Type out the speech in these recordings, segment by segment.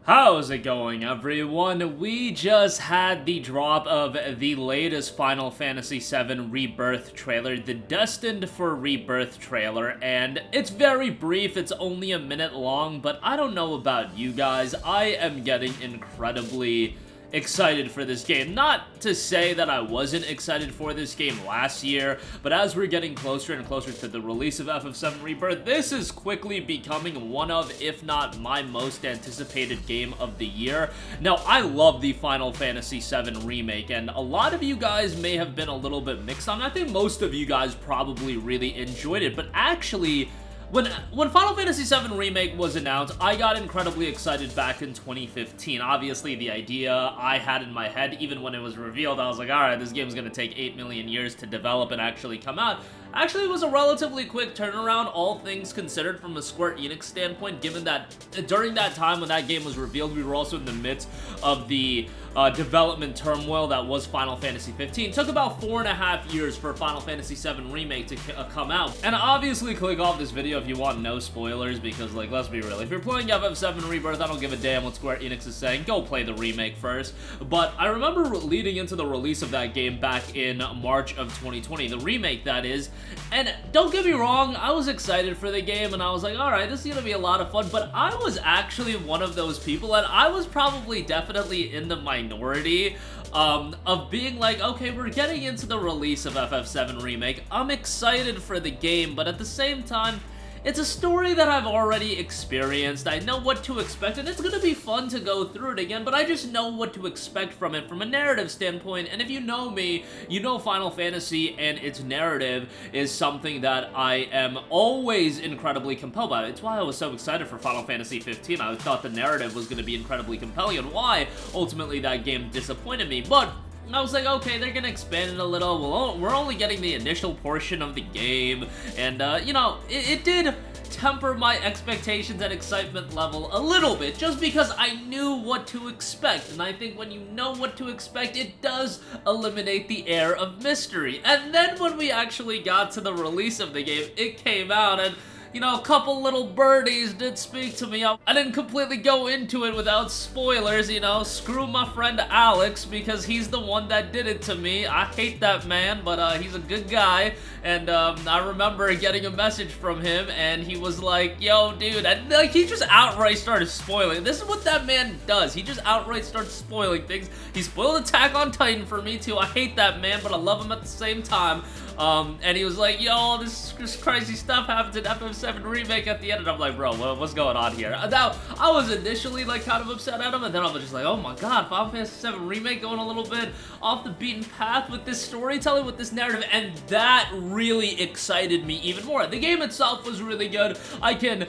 How's it going, everyone? We just had the drop of the latest Final Fantasy VII Rebirth trailer, the Destined for Rebirth trailer, and it's very brief, it's only a minute long, but I don't know about you guys, I am getting incredibly excited for this game. Not to say that I wasn't excited for this game last year, but as we're getting closer and closer to the release of FF7 Rebirth, this is quickly becoming one of, if not my most anticipated game of the year. Now, I love the Final Fantasy VII Remake, and a lot of you guys may have been a little bit mixed on it. I think most of you guys probably really enjoyed it, but actually, When Final Fantasy VII Remake was announced, I got incredibly excited back in 2015. Obviously, the idea I had in my head, even when it was revealed, I was like, alright, this game's gonna take 8 million years to develop and actually come out. Actually, it was a relatively quick turnaround, all things considered from a Square Enix standpoint, given that during that time when that game was revealed, we were also in the midst of the development turmoil that was Final Fantasy 15. It took about 4.5 years for Final Fantasy VII Remake to come out. And obviously, click off this video if you want no spoilers, because, like, let's be real. If you're playing FF7 Rebirth, I don't give a damn what Square Enix is saying. Go play the remake first. But I remember leading into the release of that game back in March of 2020, the remake, that is. And don't get me wrong, I was excited for the game, and I was like, alright, this is gonna be a lot of fun, but I was actually one of those people, and I was probably definitely in the minority of being like, okay, we're getting into the release of FF7 Remake, I'm excited for the game, but at the same time, it's a story that I've already experienced, I know what to expect, and it's gonna be fun to go through it again, but I just know what to expect from it from a narrative standpoint, and if you know me, you know Final Fantasy and its narrative is something that I am always incredibly compelled by. It's why I was so excited for Final Fantasy 15. I thought the narrative was gonna be incredibly compelling, and why ultimately that game disappointed me, but I was like, okay, they're gonna expand it a little. Well, we're only getting the initial portion of the game, and, you know, it did temper my expectations and excitement level a little bit, just because I knew what to expect, and I think when you know what to expect, it does eliminate the air of mystery. And then when we actually got to the release of the game, it came out, and you know, a couple little birdies did speak to me. I didn't completely go into it without spoilers, you know. Screw my friend Alex, because he's the one that did it to me. I hate that man, but he's a good guy. And I remember getting a message from him, and he was like, yo, dude, and like, he just outright started spoiling. This is what that man does. He just outright starts spoiling things. He spoiled Attack on Titan for me, too. I hate that man, but I love him at the same time. And he was like, yo, this crazy stuff happens in FF7 Remake at the end, and I'm like, bro, what's going on here? Now, I was initially, like, kind of upset at him, and then I was just like, oh my god, Final Fantasy VII Remake going a little bit off the beaten path with this storytelling, with this narrative, and that really excited me even more. The game itself was really good. I can,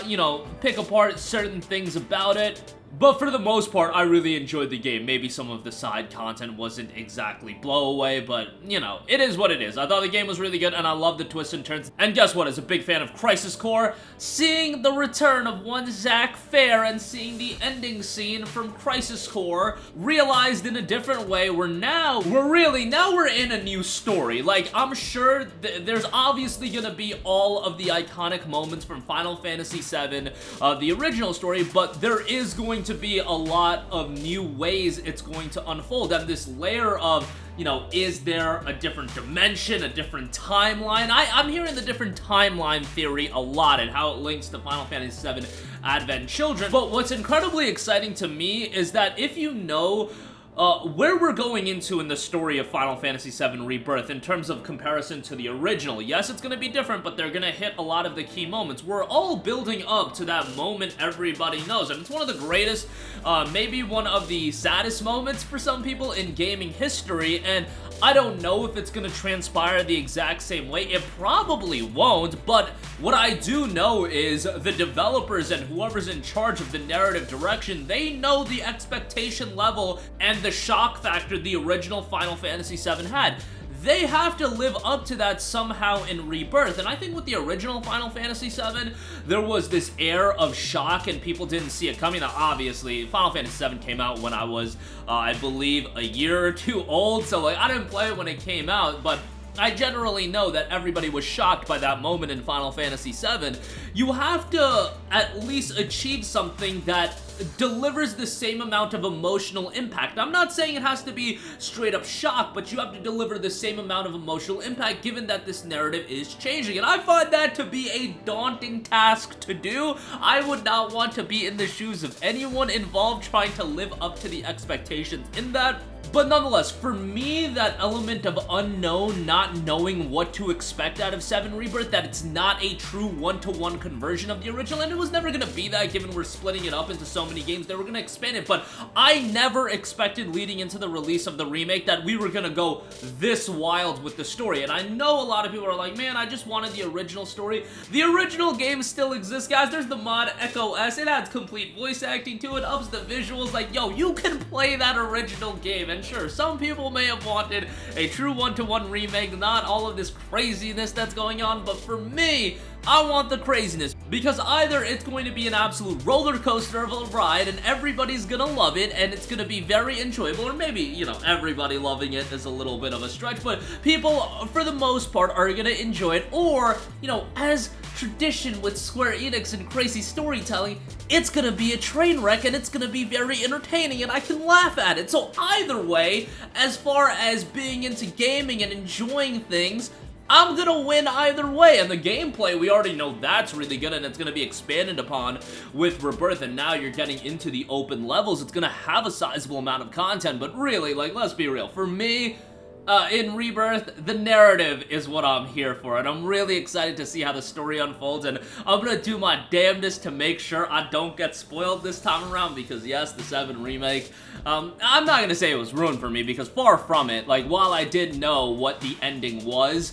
you know, pick apart certain things about it, but for the most part, I really enjoyed the game. Maybe some of the side content wasn't exactly blow away, but, you know, it is what it is. I thought the game was really good, and I love the twists and turns. And guess what? As a big fan of Crisis Core, seeing the return of one Zack Fair and seeing the ending scene from Crisis Core realized in a different way, we're in a new story. Like, I'm sure there's obviously gonna be all of the iconic moments from Final Fantasy VII, the original story, but there is going to be a lot of new ways it's going to unfold, and this layer of, you know, is there a different dimension, a different timeline? I'm hearing the different timeline theory a lot and how it links to Final Fantasy VII Advent Children, but what's incredibly exciting to me is that if you know where we're going into in the story of Final Fantasy VII Rebirth in terms of comparison to the original. Yes, it's going to be different, but they're going to hit a lot of the key moments. We're all building up to that moment everybody knows, and it's one of the greatest, maybe one of the saddest moments for some people in gaming history, and I don't know if it's going to transpire the exact same way. It probably won't, but what I do know is the developers and whoever's in charge of the narrative direction, they know the expectation level and the shock factor the original Final Fantasy VII had. They have to live up to that somehow in Rebirth, and I think with the original Final Fantasy VII, there was this air of shock and people didn't see it coming. Now, obviously, Final Fantasy VII came out when I was, I believe, a year or two old, so like, I didn't play it when it came out, but I generally know that everybody was shocked by that moment in Final Fantasy VII. You have to at least achieve something that delivers the same amount of emotional impact. I'm not saying it has to be straight up shock, but you have to deliver the same amount of emotional impact given that this narrative is changing, and I find that to be a daunting task to do. I would not want to be in the shoes of anyone involved trying to live up to the expectations in that. But nonetheless, for me, that element of unknown, not knowing what to expect out of 7 Rebirth, that it's not a true one-to-one conversion of the original, and it was never gonna be that given we're splitting it up into so many games, they were gonna expand it, but I never expected leading into the release of the remake that we were gonna go this wild with the story, and I know a lot of people are like, man, I just wanted the original story. The original game still exists, guys. There's the mod Echo S, it adds complete voice acting to it, ups the visuals, like, yo, you can play that original game, and sure, some people may have wanted a true one-to-one remake, not all of this craziness that's going on, but for me, I want the craziness, because either it's going to be an absolute roller coaster of a ride and everybody's gonna love it and it's gonna be very enjoyable, or maybe, you know, everybody loving it is a little bit of a stretch, but people, for the most part, are gonna enjoy it, or, you know, as tradition with Square Enix and crazy storytelling, it's gonna be a train wreck and it's gonna be very entertaining and I can laugh at it. So either way, as far as being into gaming and enjoying things, I'm gonna win either way, and the gameplay, we already know that's really good, and it's gonna be expanded upon with Rebirth, and now you're getting into the open levels. It's gonna have a sizable amount of content, but really, like, let's be real. For me, in Rebirth, the narrative is what I'm here for, and I'm really excited to see how the story unfolds, and I'm gonna do my damnedest to make sure I don't get spoiled this time around, because yes, the 7 remake, I'm not gonna say it was ruined for me, because far from it. Like, while I did know what the ending was,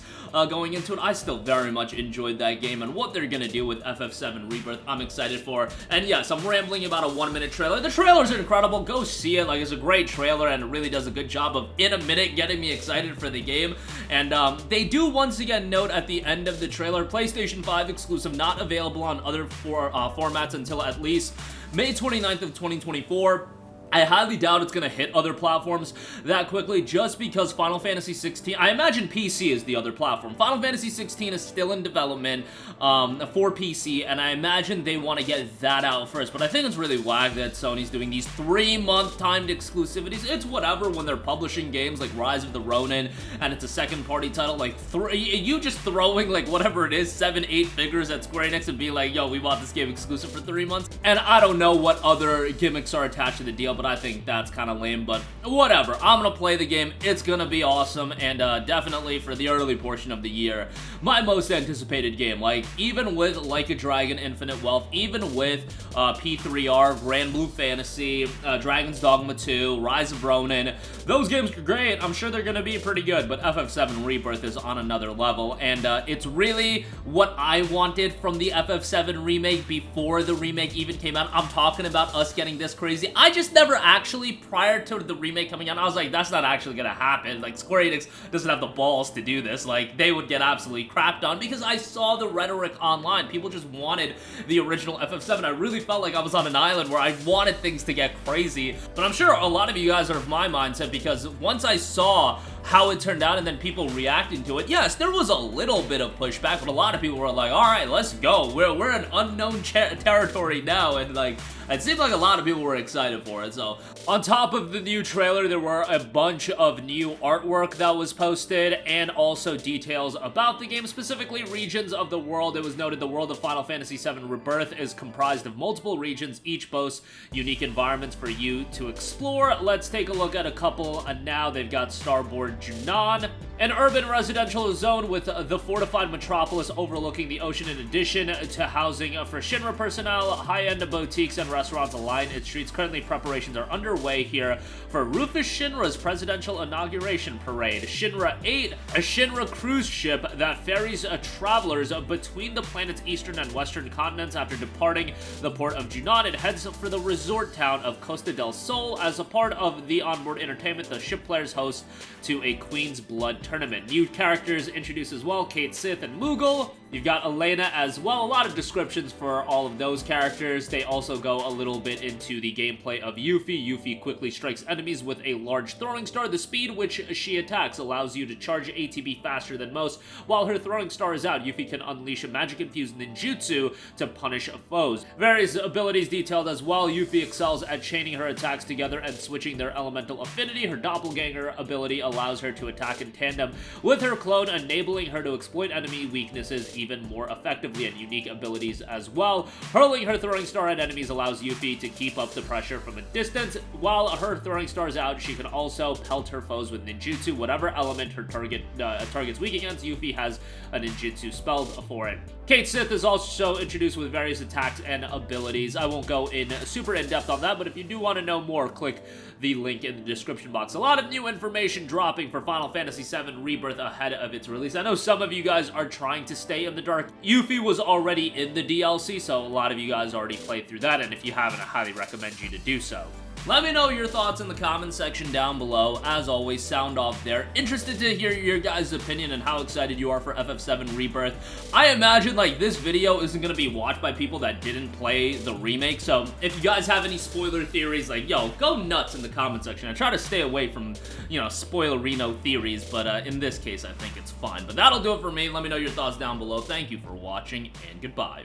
going into it, I still very much enjoyed that game, and what they're gonna do with FF7 Rebirth, I'm excited for. And yes, I'm rambling about a 1-minute trailer. The trailers are incredible. Go see it. Like, it's a great trailer, and it really does a good job of, in a minute, getting me excited for the game. And they do once again note at the end of the trailer, PlayStation 5 exclusive, not available on other formats until at least May 29th of 2024. I highly doubt it's going to hit other platforms that quickly, just because Final Fantasy 16, I imagine PC is the other platform. Final Fantasy 16 is still in development for PC, and I imagine they want to get that out first, but I think it's really whack that Sony's doing these 3-month timed exclusivities. It's whatever when they're publishing games like Rise of the Ronin, and it's a second-party title, like, you just throwing, like, whatever it is, 7-8 figures at Square Enix and be like, yo, we want this game exclusive for 3 months, and I don't know what other gimmicks are attached to the deal, but I think that's kind of lame, but whatever. I'm gonna play the game. It's gonna be awesome, and definitely for the early portion of the year, my most anticipated game. Like, even with Like a Dragon Infinite Wealth, even with P3R, Grand Blue Fantasy, Dragon's Dogma 2, Rise of Ronin, those games are great. I'm sure they're gonna be pretty good, but FF7 Rebirth is on another level, and it's really what I wanted from the FF7 remake before the remake even came out. I'm talking about us getting this crazy. I just never actually, prior to the remake coming out, I was like, that's not actually gonna happen. Like, Square Enix doesn't have the balls to do this. Like, they would get absolutely crapped on, because I saw the rhetoric online. People just wanted the original FF7. I really felt like I was on an island where I wanted things to get crazy. But I'm sure a lot of you guys are of my mindset, because once I saw how it turned out and then people reacting to it, yes, there was a little bit of pushback, but a lot of people were like, all right, let's go. We're in unknown territory now, and like, it seemed like a lot of people were excited for it. So on top of the new trailer, there were a bunch of new artwork that was posted, and also details about the game, specifically regions of the world. It was noted the world of Final Fantasy VII Rebirth is comprised of multiple regions, each boasts unique environments for you to explore. Let's take a look at a couple now. They've got Starboard Junon, an urban residential zone with the fortified metropolis overlooking the ocean, in addition to housing for Shinra personnel. High-end boutiques and restaurants line its streets. Currently, preparations are underway here for Rufus Shinra's presidential inauguration parade. Shinra 8, a Shinra cruise ship that ferries travelers between the planet's eastern and western continents. After departing the port of Junon, it heads for the resort town of Costa del Sol. As a part of the onboard entertainment, the ship players host to a Queen's Blood tournament. New characters introduced as well: Caith, Sith, and Moogle. You've got Elena as well, a lot of descriptions for all of those characters. They also go a little bit into the gameplay of Yuffie. Yuffie quickly strikes enemies with a large throwing star. The speed which she attacks allows you to charge ATB faster than most. While her throwing star is out, Yuffie can unleash a magic-infused ninjutsu to punish foes. Various abilities detailed as well. Yuffie excels at chaining her attacks together and switching their elemental affinity. Her doppelganger ability allows her to attack in tandem with her clone, enabling her to exploit enemy weaknesses even more effectively, and unique abilities as well. Hurling her throwing star at enemies allows Yuffie to keep up the pressure from a distance. While her throwing star is out, she can also pelt her foes with ninjutsu. Whatever element her target's weak against, Yuffie has a ninjutsu spell for it. Caith Sith is also introduced with various attacks and abilities. I won't go in super in-depth on that, but if you do want to know more, click the link in the description box. A lot of new information dropping for Final Fantasy VII Rebirth ahead of its release. I know some of you guys are trying to stay in the dark. Yuffie was already in the DLC, so a lot of you guys already played through that, and if you haven't, I highly recommend you to do so. Let me know your thoughts in the comment section down below. As always, sound off there. Interested to hear your guys' opinion and how excited you are for FF7 Rebirth. I imagine, like, this video isn't gonna be watched by people that didn't play the remake, so if you guys have any spoiler theories, like, yo, go nuts in the comment section. I try to stay away from, you know, spoilerino theories, but in this case, I think it's fine. But that'll do it for me. Let me know your thoughts down below. Thank you for watching, and goodbye.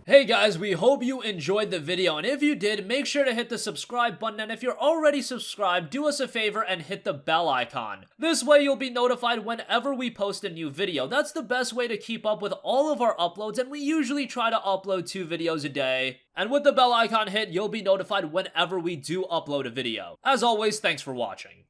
Hey guys, we hope you enjoyed the video, and if you did, make sure to hit the subscribe button, and if you're already subscribed, do us a favor and hit the bell icon. This way you'll be notified whenever we post a new video. That's the best way to keep up with all of our uploads, and we usually try to upload 2 videos a day. And with the bell icon hit, you'll be notified whenever we do upload a video. As always, thanks for watching.